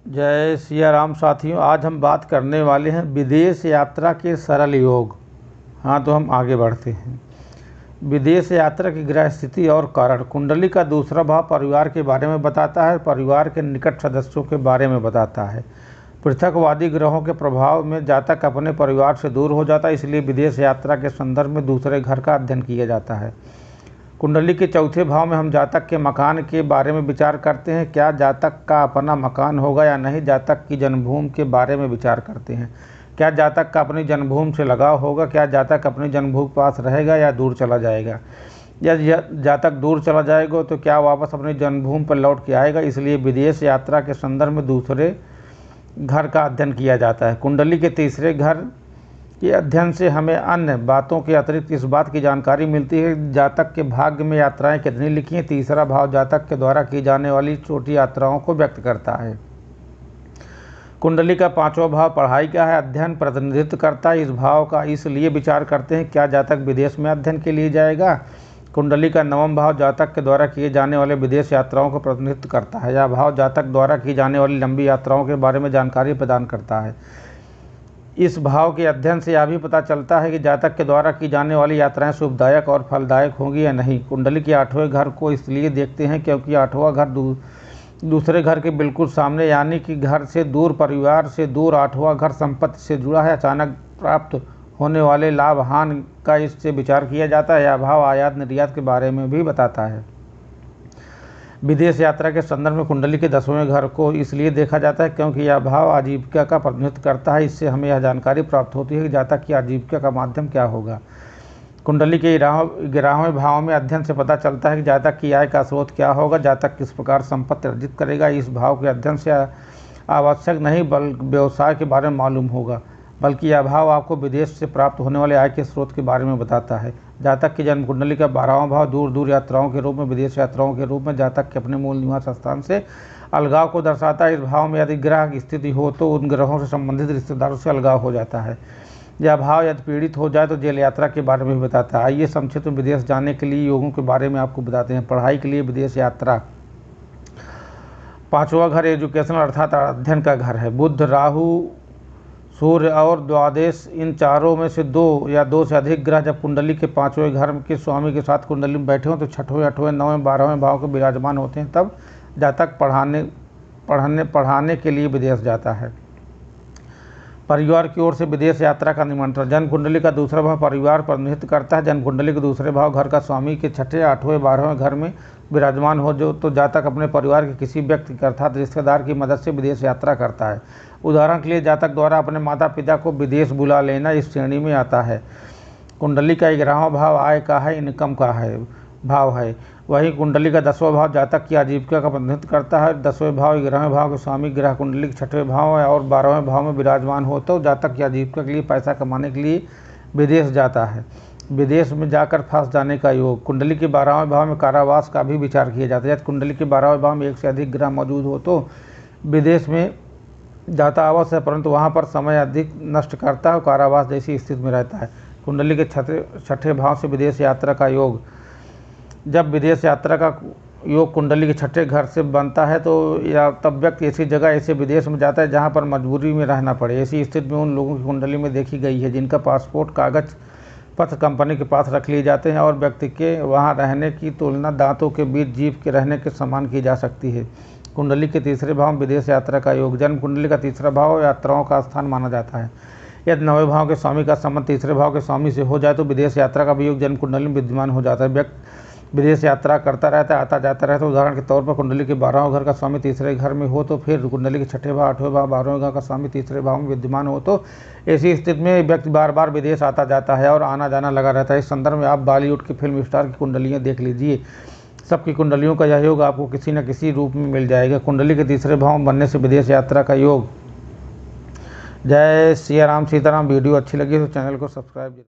जय सिया राम साथियों, आज हम बात करने वाले हैं विदेश यात्रा के सरल योग। हाँ, तो हम आगे बढ़ते हैं। विदेश यात्रा की ग्रह स्थिति और कारण। कुंडली का दूसरा भाव परिवार के बारे में बताता है, परिवार के निकट सदस्यों के बारे में बताता है। पृथकवादी ग्रहों के प्रभाव में जातक अपने परिवार से दूर हो जाता है, इसलिए विदेश यात्रा के संदर्भ में दूसरे घर का अध्ययन किया जाता है। कुंडली के चौथे भाव में हम जातक के मकान के बारे में विचार करते हैं। क्या जातक का अपना मकान होगा या नहीं, जातक की जन्मभूमि के बारे में विचार करते हैं। क्या जातक का अपनी जन्मभूमि से लगाव होगा, क्या जातक अपनी जन्मभूमि के पास रहेगा या दूर चला जाएगा। या जातक दूर चला जाएगा तो क्या वापस अपनी जन्मभूमि पर लौट के आएगा। इसलिए विदेश यात्रा के संदर्भ में दूसरे घर का अध्ययन किया जाता है। कुंडली के तीसरे घर के अध्ययन से हमें अन्य बातों के अतिरिक्त इस बात की जानकारी मिलती है जातक के भाग्य में यात्राएं कितनी लिखी हैं। तीसरा भाव जातक के द्वारा की जाने वाली छोटी यात्राओं को व्यक्त करता है। कुंडली का पांचवा भाव पढ़ाई का है, अध्ययन प्रतिनिधित्व करता है। इस भाव का इसलिए विचार करते हैं क्या जातक विदेश में अध्ययन के लिए जाएगा। कुंडली का नवम भाव जातक के द्वारा किए जाने वाले विदेश यात्राओं को प्रतिनिधित्व करता है। यह भाव जातक द्वारा की जाने वाली लंबी यात्राओं के बारे में जानकारी प्रदान करता है। इस भाव के अध्ययन से यह भी पता चलता है कि जातक के द्वारा की जाने वाली यात्राएं शुभदायक और फलदायक होंगी या नहीं। कुंडली के आठवें घर को इसलिए देखते हैं क्योंकि आठवां घर दूसरे घर के बिल्कुल सामने, यानी कि घर से दूर, परिवार से दूर। आठवां घर संपत्ति से जुड़ा है, अचानक प्राप्त होने वाले लाभ हानि का इससे विचार किया जाता है। यह भाव आयात निर्यात के बारे में भी बताता है। विदेश यात्रा के संदर्भ में कुंडली के 10वें घर को इसलिए देखा जाता है क्योंकि यह भाव आजीविका का प्रतिनिधित्व करता है। इससे हमें यह जानकारी प्राप्त होती है कि जातक की आजीविका का माध्यम क्या होगा। कुंडली के 11वें भाव में अध्ययन से पता चलता है कि जातक की आय का स्रोत क्या होगा, जातक किस प्रकार संपत्ति अर्जित करेगा। इस भाव के अध्ययन से आवश्यक नहीं बल्कि व्यवसाय के बारे में मालूम होगा, बल्कि यह भाव आपको विदेश से प्राप्त होने वाले आय के स्रोत के बारे में बताता है। जातक की जन्म कुंडली का 12वां भाव दूर दूर यात्राओं के रूप में, विदेश यात्राओं के रूप में जातक के अपने मूल निवास स्थान से अलगाव को दर्शाता है। इस भाव में यदि ग्रह की स्थिति हो तो उन ग्रहों से संबंधित रिश्तेदारों से अलगाव हो जाता है। यह भाव यदि पीड़ित हो जाए तो जेल यात्रा के बारे में भी बताता है। आइए संक्षिप्त में विदेश जाने के लिए योगों के बारे में आपको बताते हैं। पढ़ाई के लिए विदेश यात्रा। पांचवा घर एजुकेशनल अर्थात अध्ययन का घर है। बुध, राहु, सूर्य और द्वादश, इन चारों में से दो या दो से अधिक ग्रह जब कुंडली के 5वें घर के स्वामी के साथ कुंडली में बैठे हों तो 6वें, 8वें, 9वें, 12वें भाव के विराजमान होते हैं, तब जातक पढ़ाने के लिए विदेश जाता है। परिवार की ओर से विदेश यात्रा का निमंत्रण। जन्म कुंडली का दूसरा भाव परिवार प्रतिनिधित्व करता है। जन्म कुंडली के दूसरे भाव घर का स्वामी के 6, 8वें, 12वें घर में विराजमान हो जो तो जातक अपने परिवार के किसी व्यक्ति अर्थात रिश्तेदार की मदद से विदेश यात्रा करता है। उदाहरण के लिए जातक द्वारा अपने माता पिता को विदेश बुला लेना इस श्रेणी में आता है। कुंडली का 11वां भाव आय का है, इनकम का भाव है। वहीं कुंडली का 10वां भाव जातक की आजीविका का प्रतिनिधित्व करता है। 10वें भाव 11वें भाव के स्वामी ग्रह कुंडली के 6वें भाव है और 12वें भाव में विराजमान हो तो जातक की आजीविका के लिए, पैसा कमाने के लिए विदेश जाता है। विदेश में जाकर फंस जाने का योग। कुंडली के 12वें भाव में कारावास का भी विचार किया जाता है। यदि कुंडली के 12वें भाव में एक से अधिक ग्रह मौजूद हो तो विदेश में जाता अवश्य है, परंतु वहाँ पर समय अधिक नष्ट करता है और कारावास जैसी स्थिति में रहता है। कुंडली के 6ठे भाव से विदेश यात्रा का योग। जब विदेश यात्रा का योग कुंडली के 6ठे घर से बनता है तो या तब व्यक्ति ऐसी जगह, ऐसे विदेश में जाता है जहाँ पर मजबूरी में रहना पड़े। ऐसी स्थिति में उन लोगों की कुंडली में देखी गई है जिनका पासपोर्ट कागज पत्र कंपनी के पास रख लिए जाते हैं और व्यक्ति के वहाँ रहने की तुलना दांतों के बीच जीव के रहने के समान की जा सकती है। कुंडली के तीसरे भाव में विदेश यात्रा का योग। जन्म कुंडली का तीसरा भाव यात्राओं का स्थान माना जाता है। यदि 9वें भाव के स्वामी का संबंध तीसरे भाव के स्वामी से हो जाए तो विदेश यात्रा का भी योग जन्म कुंडली में विद्यमान हो जाता है। व्यक्ति विदेश यात्रा करता रहता है, आता जाता रहता है। उदाहरण के तौर पर कुंडली के 12वें घर का स्वामी तीसरे घर में हो तो फिर कुंडली के 6ठे भाव, 8वें भाव, 12वें घर का स्वामी तीसरे भाव में विद्यमान हो तो ऐसी स्थिति में व्यक्ति बार बार विदेश आता जाता है और आना जाना लगा रहता है। इस संदर्भ में आप बॉलीवुड के फिल्म स्टार की कुंडलियाँ देख लीजिए। सबकी कुंडलियों का यह योग आपको किसी न किसी रूप में मिल जाएगा। कुंडली के तीसरे भाव बनने से विदेश यात्रा का योग। जय सिया राम सीताराम। वीडियो अच्छी लगी तो चैनल को सब्सक्राइब